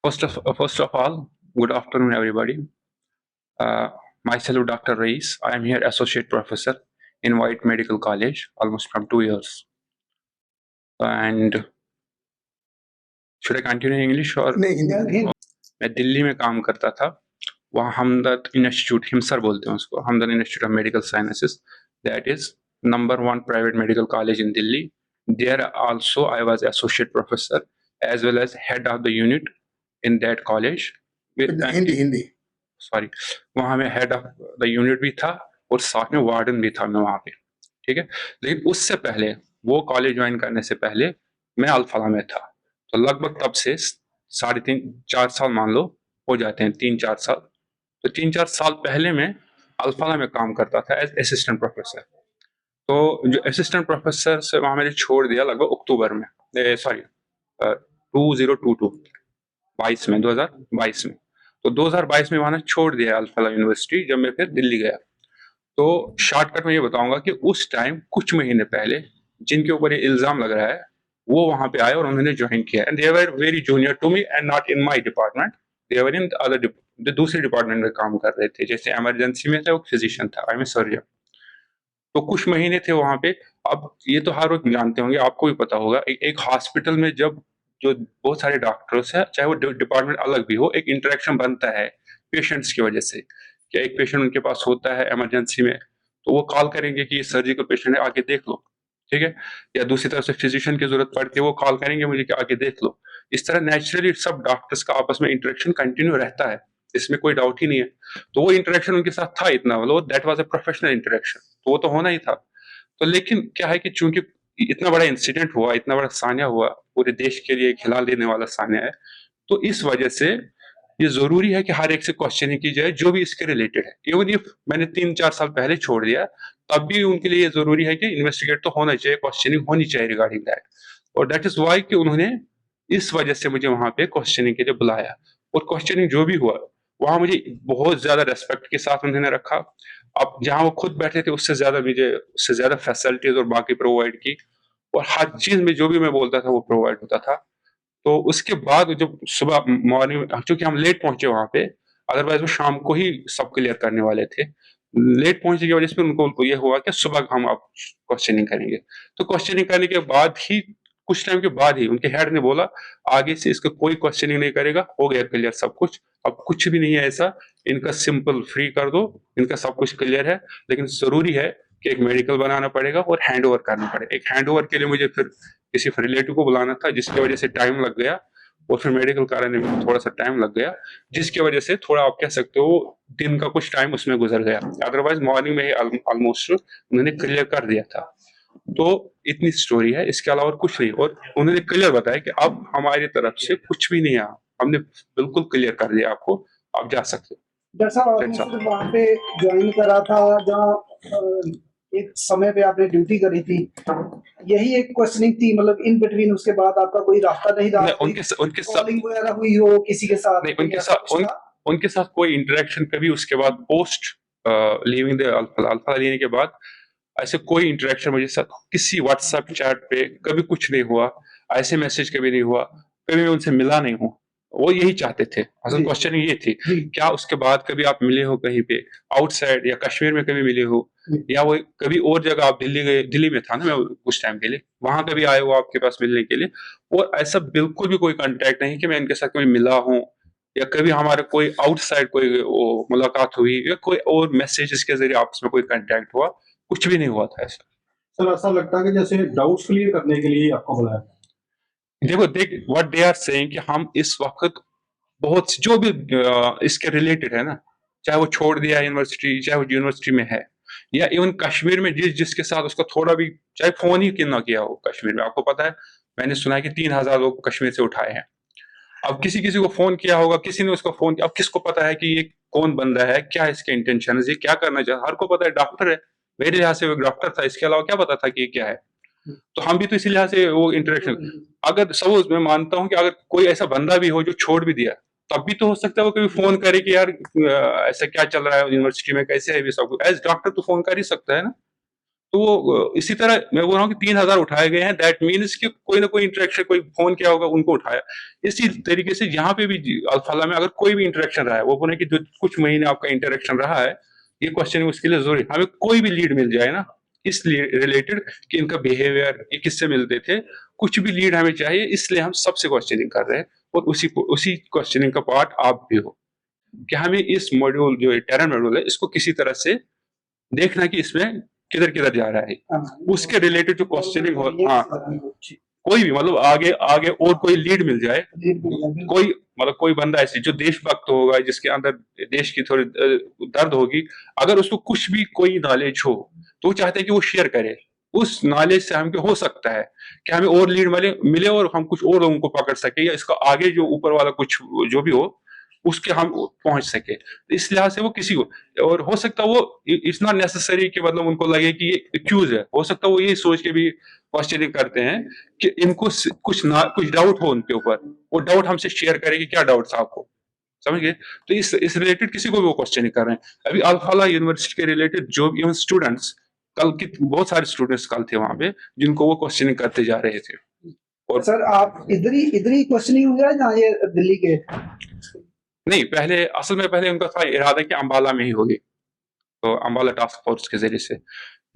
First of all, good afternoon, everybody. Uh, Myself, Dr. Rais. I am here associate professor in White Medical College, almost from 2 years. And should I continue in English or? नहीं, मैं दिल्ली में काम करता था. वहाँ हमदर्द institute, हिमसर बोलते हैं उसको, Hamdard institute of medical sciences. That is #1 private medical college in Delhi. There also I was associate professor as well as head of the unit in that college. Hindi sorry, वहाँ में हेड ऑफ द यूनिट भी था और साथ में warden भी था मैं वहाँ पे. ठीक है, लेकिन उससे पहले, वो कॉलेज ज्वाइन करने से पहले मैं अल्फला में था. तो लगभग तब से 3.5-4 साल मान लो हो जाते हैं, 3-4 साल. तो 3-4 साल पहले मैं अल्फला में काम करता था एज असिस्टेंट प्रोफेसर. तो जो असिस्टेंट प्रोफेसर से वहाँ मैंने छोड़ दिया लगभग अक्टूबर में, सॉरी 2022 में. तो 2022 में वहां छोड़ दिया अल्फला यूनिवर्सिटी. जब मैं फिर दिल्ली गया, तो शॉर्टकट में ये बताऊंगा कि उस टाइम कुछ महीने पहले जिनके ऊपर ये इल्जाम लग रहा है वो वहां पे आए और उन्होंने ज्वाइन किया. And they were very junior to me and not in my department. They were in other, दूसरे डिपार्टमेंट में काम कर रहे थे. जैसे इमरजेंसी में था, वो फिजिशियन था, आई एम सर्जन. तो कुछ महीने थे वहां पे. अब ये तो हर वक्त जानते होंगे, आपको भी पता होगा, एक हॉस्पिटल में जब जो बहुत सारे डॉक्टर्स हैं, चाहे वो डिपार्टमेंट अलग भी हो, एक इंटरेक्शन बनता है पेशेंट्स की वजह से. कि एक पेशेंट उनके पास होता है इमरजेंसी में, तो वो कॉल करेंगे कि ये सर्जिकल पेशेंट है, आके देख लो. ठीक है, या दूसरी तरफ से फिजिशियन की जरूरत पड़ती है, वो कॉल करेंगे मुझे कि आके देख लो. इस तरह नेचुरली सब डॉक्टर्स का आपस में इंटरेक्शन कंटिन्यू रहता है, इसमें कोई डाउट ही नहीं है. तो वो इंटरेक्शन उनके साथ था इतना, मतलब that was a professional interaction, तो वो तो होना ही था. तो लेकिन क्या है कि चूंकि इतना बड़ा इंसिडेंट हुआ, इतना बड़ा सान्या हुआ, पूरे देश के लिए खिला देने वाला सान्या है, तो इस वजह से ये जरूरी है कि हर एक से क्वेश्चनिंग की जाए जो भी इसके रिलेटेड है. इवन इफ मैंने 3-4 साल पहले छोड़ दिया, तब भी उनके लिए जरूरी है कि इन्वेस्टिगेट तो होना चाहिए, क्वेश्चनिंग होनी चाहिए रिगार्डिंग दैट. और दैट इज वाई कि उन्होंने इस वजह से मुझे वहां पे क्वेश्चनिंग के लिए बुलाया. और क्वेश्चनिंग जो भी हुआ, वहां मुझे बहुत ज्यादा रेस्पेक्ट के साथ उन्होंने रखा. अब जहां वो खुद बैठे थे, उससे ज्यादा फैसिलिटीज और बाकी प्रोवाइड की. और हर चीज में जो भी मैं बोलता था वो प्रोवाइड होता था. तो उसके बाद जब सुबह मॉर्निंग, चूंकि हम लेट पहुंचे वहां पे, अदरवाइज वो शाम को ही सब क्लियर करने वाले थे. लेट पहुंचने की वजह से उनको ये हुआ कि सुबह हम आप क्वेश्चनिंग करेंगे. तो क्वेश्चनिंग करने के बाद ही, कुछ टाइम के बाद ही, उनके हेड ने बोला आगे से इसका कोई क्वेश्चनिंग नहीं करेगा, हो गया क्लियर सब कुछ, अब कुछ भी नहीं है ऐसा, इनका सिंपल फ्री कर दो, इनका सब कुछ क्लियर है. लेकिन जरूरी है कि एक मेडिकल बनाना पड़ेगा और हैंड ओवर करना पड़ेगा. एक हैंड ओवर के लिए मुझे फिर किसी रिलेटिव को बुलाना था, जिसकी वजह से टाइम लग गया. और फिर मेडिकल कराने में थोड़ा सा टाइम लग गया, जिसकी वजह से थोड़ा आप कह सकते हो दिन का कुछ टाइम उसमें गुजर गया. अदरवाइज मॉर्निंग में ही ऑलमोस्ट उन्होंने क्लियर कर दिया था. तो इतनी स्टोरी है, इसके अलावा और कुछ नहीं. और उन्होंने क्लियर बताया कि अब हमारी तरफ से कुछ भी नहीं आया, हमने बिल्कुल क्लियर कर दिया आपको, आप जा सकते हो. डॉक्टर साहब, आपने वहाँ पे ज्वाइन करा था जहाँ एक समय पे आपने ड्यूटी करी थी, यही एक क्वेश्चनिंग थी, मतलब इन बिटवीन उसके बाद आपका कोई रास्ता नहीं रहा? उनके साथ वगैरह हुई हो किसी के साथ? नहीं, उनके साथ कोई इंटरेक्शन कभी उसके बाद पोस्ट लीविंग द अल्फा लेने के बाद ऐसे कोई इंटरेक्शन मुझे साथ किसी व्हाट्सएप चैट पे कभी कुछ नहीं हुआ. ऐसे मैसेज कभी नहीं हुआ, कभी मैं उनसे मिला नहीं हूँ. वो यही चाहते थे, असल क्वेश्चन ये थी, क्या उसके बाद कभी आप मिले हो कहीं पे आउटसाइड या कश्मीर में कभी मिले हो, या वो कभी और जगह आप दिल्ली गए, दिल्ली में था ना मैं कुछ टाइम के लिए, वहां कभी आए हो आपके पास मिलने के लिए. और ऐसा बिल्कुल भी कोई कांटेक्ट नहीं कि मैं इनके साथ कभी मिला हूँ, या कभी हमारा कोई आउटसाइड कोई मुलाकात हुई, या कोई और मैसेजेस के जरिए आपस में कोई कांटेक्ट हुआ, कुछ भी नहीं हुआ था ऐसा. सर, ऐसा लगता है कि जैसे डाउट्स क्लियर करने के लिए आपको बुलाया. देखो, व्हाट दे आर सेइंग कि हम इस वक्त बहुत जो भी इसके रिलेटेड है ना, चाहे वो छोड़ दिया यूनिवर्सिटी, चाहे वो यूनिवर्सिटी में है, या इवन कश्मीर में जिसके साथ उसका थोड़ा भी, चाहे फोन ही क्यों ना किया हो कश्मीर में. आपको पता है, मैंने सुना है कि 3,000 लोग कश्मीर से उठाए हैं. अब किसी किसी को फोन किया होगा, किसी ने उसको फोन किया, अब किसको पता है कि ये कौन बंदा है, क्या इसके इंटेंशन है, ये क्या करना चाहता है. हर को पता है डॉक्टर है, मेरे लिहाज से वो डॉक्टर था, इसके अलावा क्या पता था कि ये क्या है. तो हम भी तो इसी लिहाज से वो इंटरेक्शन, अगर सपोज मैं मानता हूं कि अगर कोई ऐसा बंदा भी हो जो छोड़ भी दिया, तब भी तो हो सकता है वो कभी फोन करे कि यार ऐसा क्या चल रहा है यूनिवर्सिटी में, कैसे है भी सब. एज डॉक्टर तो फोन कर ही सकता है ना. तो वो इसी तरह मैं बोल रहा हूँ कि 3,000 उठाए गए हैं, दैट मीन्स कि कोई ना कोई इंटरेक्शन, कोई फोन किया होगा उनको उठाया। इसी तरीके से यहाँ पे भी अल्फाला में अगर कोई भी इंटरेक्शन रहा है, वो बोले कि जो कुछ महीने आपका इंटरेक्शन रहा है, ये क्वेश्चन उसके लिए जरूरी, हमें कोई भी लीड मिल जाए ना इस रिलेटेड कि इनका बिहेवियर ये किससे मिलते थे, कुछ भी लीड हमें चाहिए, इसलिए हम सबसे क्वेश्चनिंग कर रहे हैं। और उसी क्वेश्चनिंग का पार्ट आप भी हो कि हमें इस मॉड्यूल जो टेरन मॉड्यूल है इसको किसी तरह से देखना कि इसमें किधर किधर जा रहा है, उसके रिलेटेड जो क्वेश्चनिंग हो। हाँ, कोई भी मतलब आगे आगे और कोई लीड मिल जाए, कोई मतलब कोई बंदा ऐसे जो देशभक्त होगा, जिसके अंदर देश की थोड़ी दर्द होगी, अगर उसको कुछ भी कोई नॉलेज हो तो वो चाहते हैं कि वो शेयर करे। उस नॉलेज से हमें हो सकता है कि हमें और लीड मिले और हम कुछ और लोगों को पकड़ सके, या इसका आगे जो ऊपर वाला कुछ जो भी हो उसके हम पहुंच सके। इस लिहाज से वो किसी को, और हो सकता है वो इट्स नॉट नेसेसरी कि मतलब उनको लगे कि ये एक्यूज है, हो सकता है वो ये सोच के भी क्वेश्चनिंग करते हैं कि इनको कुछ डाउट हो उनके ऊपर, वो डाउट हमसे शेयर करें कि क्या डाउट था आपको, समझ गए। तो इस रिलेटेड किसी को भी वो क्वेश्चनिंग कर रहे हैं। अभी अल्फाला यूनिवर्सिटी के रिलेटेड जो इवन स्टूडेंट्स, कल की बहुत सारे स्टूडेंट्स कल थे वहां पे जिनको वो क्वेश्चनिंग करते जा रहे थे। और सर आप इधर ही क्वेश्चनिंग हो गया जहाँ ये दिल्ली के? नहीं, पहले असल में पहले उनका था इरादा कि अंबाला में ही होगी, तो अंबाला टास्क फोर्स के जरिए से।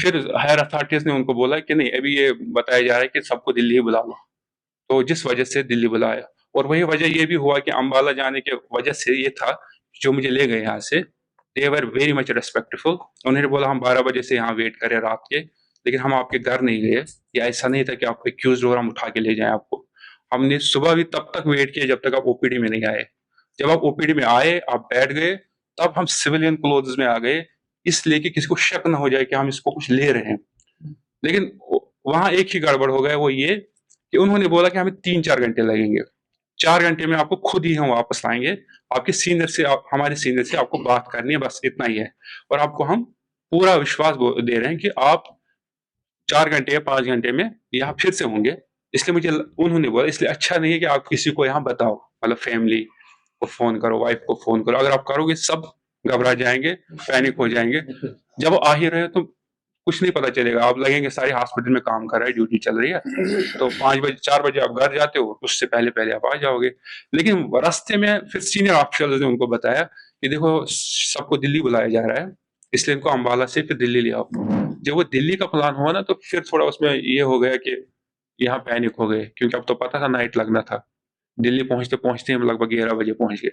फिर हायर अथॉरिटीज ने उनको बोला कि नहीं, अभी ये बताया जा रहा है कि सबको दिल्ली ही बुला लो, तो जिस वजह से दिल्ली बुलाया। और वही वजह ये भी हुआ कि अंबाला जाने के वजह से ये था, जो मुझे ले गए यहाँ से, दे वर वेरी मच रेस्पेक्टफुल। उन्होंने बोला हम 12 बजे से यहाँ वेट करें रात के, लेकिन हम आपके घर नहीं गए, या ऐसा नहीं था कि आप एक्यूज हो हम उठा के ले जाए आपको। हमने सुबह भी तब तक वेट किया जब तक आप ओपीडी में नहीं आए। जब आप ओपीडी में आए, आप बैठ गए, तब हम सिविलियन क्लोथ्स में आ गए, इसलिए कि किसी को शक ना हो जाए कि हम इसको कुछ ले रहे हैं। लेकिन वहां एक ही गड़बड़ हो गया, वो ये कि उन्होंने बोला कि हमें 3-4 घंटे लगेंगे, 4 घंटे में आपको खुद ही हम वापस लाएंगे, आपके सीनियर से हमारे सीनियर से आपको बात करनी है, बस इतना ही है। और आपको हम पूरा विश्वास दे रहे हैं कि आप 4 घंटे या 5 घंटे में यहाँ फिर से होंगे। इसलिए उन्होंने बोला इसलिए अच्छा नहीं है कि आप किसी को यहाँ बताओ, मतलब फैमिली को फोन करो, वाइफ को फोन करो, अगर आप करोगे सब घबरा जाएंगे, पैनिक हो जाएंगे। जब आ ही रहे तो कुछ नहीं पता चलेगा, आप लगेंगे सारी हॉस्पिटल में काम कर रहा है, ड्यूटी चल रही है, तो 5 बजे 4 बजे आप घर जाते हो, उससे पहले पहले आप आ जाओगे। लेकिन रास्ते में फिर सीनियर ऑफिसर्स ने उनको बताया कि देखो सबको दिल्ली बुलाया जा रहा है, इसलिए इनको अम्बाला से फिर दिल्ली ले आओ। जब वो दिल्ली का प्लान हुआ ना, तो फिर थोड़ा उसमें ये हो गया कि यहाँ पैनिक हो गए, क्योंकि अब तो पता था नाइट लगना था। दिल्ली पहुंचते पहुंचते हम लगभग 11 बजे पहुंच गए,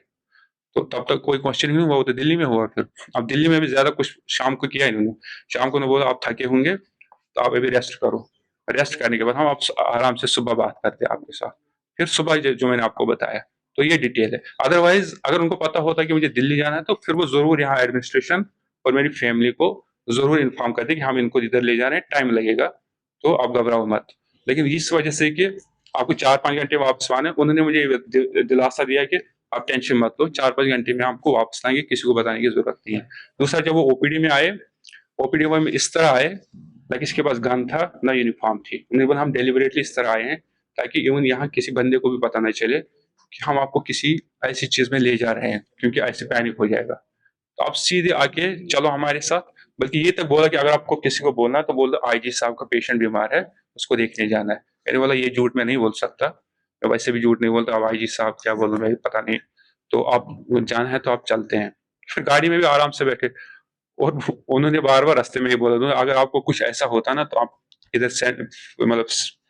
तो तब तक कोई क्वेश्चन नहीं हुआ, वो तो दिल्ली में हुआ। फिर अब दिल्ली में भी ज्यादा कुछ शाम को किया इन्होंने, शाम को उन्होंने बोला आप थके होंगे तो आप अभी रेस्ट करो, रेस्ट करने के बाद हम आप आराम से सुबह बात करते हैं आपके साथ। फिर सुबह जो मैंने आपको बताया, तो ये डिटेल है। अदरवाइज अगर उनको पता होता कि मुझे दिल्ली जाना है, तो फिर वो जरूर यहाँ एडमिनिस्ट्रेशन और मेरी फैमिली को जरूर इन्फॉर्म करते कि हम इनको इधर ले जा रहे हैं, टाइम लगेगा, तो आप घबराओ मत। लेकिन इस वजह से कि आपको 4-5 घंटे वापस आना है, उन्होंने मुझे दिलासा दिया कि आप टेंशन मत लो, 4-5 घंटे में आपको वापस लाएंगे, किसी को बताने की जरूरत नहीं है। दूसरा, जब वो ओपीडी में आए, ओपीडी में इस तरह आए लाइक इसके पास गन था ना यूनिफॉर्म थी। उन्होंने बोला हम डेलिबरेटली इस तरह आए हैं ताकि इवन यहाँ किसी बंदे को भी पता नहीं चले कि हम आपको किसी ऐसी चीज में ले जा रहे हैं, क्योंकि ऐसे पैनिक हो जाएगा। तो आप सीधे आके चलो हमारे साथ। बल्कि ये तक बोला कि अगर आपको किसी को बोलना है तो बोल दो आईजी साहब का पेशेंट बीमार है, उसको देखने जाना है। मैंने बोला ये झूठ मैं नहीं बोल सकता, मैं वैसे भी झूठ नहीं बोलता, अब आईजी साहब क्या बोलूं मैं पता नहीं, तो आप जाना है तो आप चलते हैं। फिर गाड़ी में भी आराम से बैठे, और उन्होंने बार बार रास्ते में ही बोला अगर आपको कुछ ऐसा होता ना तो आप इधर मतलब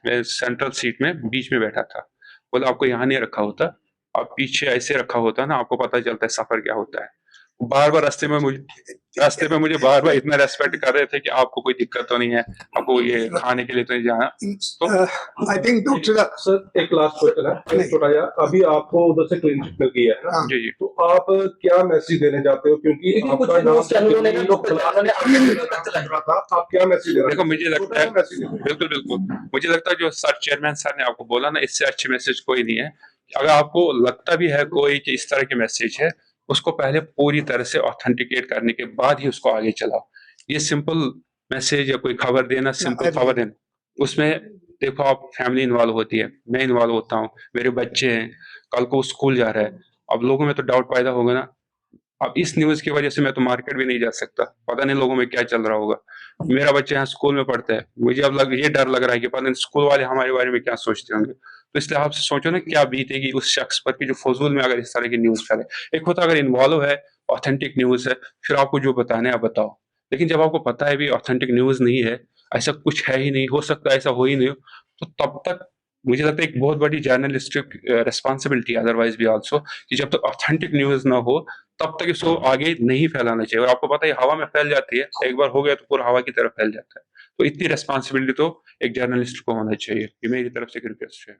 मैं सेंट्रल सीट में बीच में बैठा था, बोला आपको यहाँ नहीं रखा होता, आप पीछे ऐसे रखा होता ना, आपको पता चलता है सफर क्या होता है। बार बार रास्ते में मुझे बार बार इतना रेस्पेक्ट कर रहे थे कि आपको कोई दिक्कत तो नहीं है, आपको ये खाने के लिए तो नहीं जाना। तो आई थिंक डॉक्टर सर एक लास्ट क्वेश्चन है छोटा या, अभी आपको उधर से क्लीन चिट मिल गई है ना, जी जी, तो आप क्या मैसेज देने चाहते हो, क्योंकि आपका नाम था, आप क्या मैसेज देना? देखो मुझे लगता है बिल्कुल बिल्कुल, मुझे लगता है जो सर चेयरमैन सर ने आपको बोला ना, इससे अच्छे मैसेज कोई नहीं है। अगर आपको लगता भी है कोई कि इस तरह के मैसेज है, उसको पहले पूरी तरह से ऑथेंटिकेट करने के बाद ही उसको आगे चलाओ। ये सिंपल मैसेज या कोई खबर देना, सिंपल खबर देना, उसमें देखो आप फैमिली इन्वॉल्व होती है, मैं इन्वॉल्व होता हूँ, मेरे बच्चे हैं, कल को स्कूल जा रहा है, अब लोगों में तो डाउट पैदा होगा ना, अब इस न्यूज की वजह से मैं तो मार्केट भी नहीं जा सकता, पता नहीं लोगों में क्या चल रहा होगा। मेरा बच्चा यहाँ स्कूल में पढ़ता है, मुझे अब ये डर लग रहा है कि पता नहीं स्कूल वाले हमारे बारे में क्या सोचते होंगे। तो इसलिए आप सोचो ना क्या बीतेगी उस शख्स पर कि जो फजूल में अगर इस तरह की न्यूज फैले। एक होता अगर इन्वॉल्व है, ऑथेंटिक न्यूज है, फिर आपको जो बताना है आप बताओ। लेकिन जब आपको पता है भी ऑथेंटिक न्यूज नहीं है, ऐसा कुछ है ही नहीं, हो सकता है ऐसा हो ही नहीं हो, तो तब तक मुझे लगता है एक बहुत बड़ी जर्नलिस्टिक रिस्पॉन्सिबिलिटी अदरवाइज भी आल्सो, कि जब तक ऑथेंटिक न्यूज ना हो तब तक इसको आगे नहीं फैलाना चाहिए। और आपको पता है हवा में फैल जाती है, एक बार हो गया तो पूरा हवा की तरफ फैल जाता है। तो इतनी रिस्पॉन्सिबिलिटी तो एक जर्नलिस्ट को होना चाहिए, ये मेरी तरफ से एक रिक्वेस्ट है।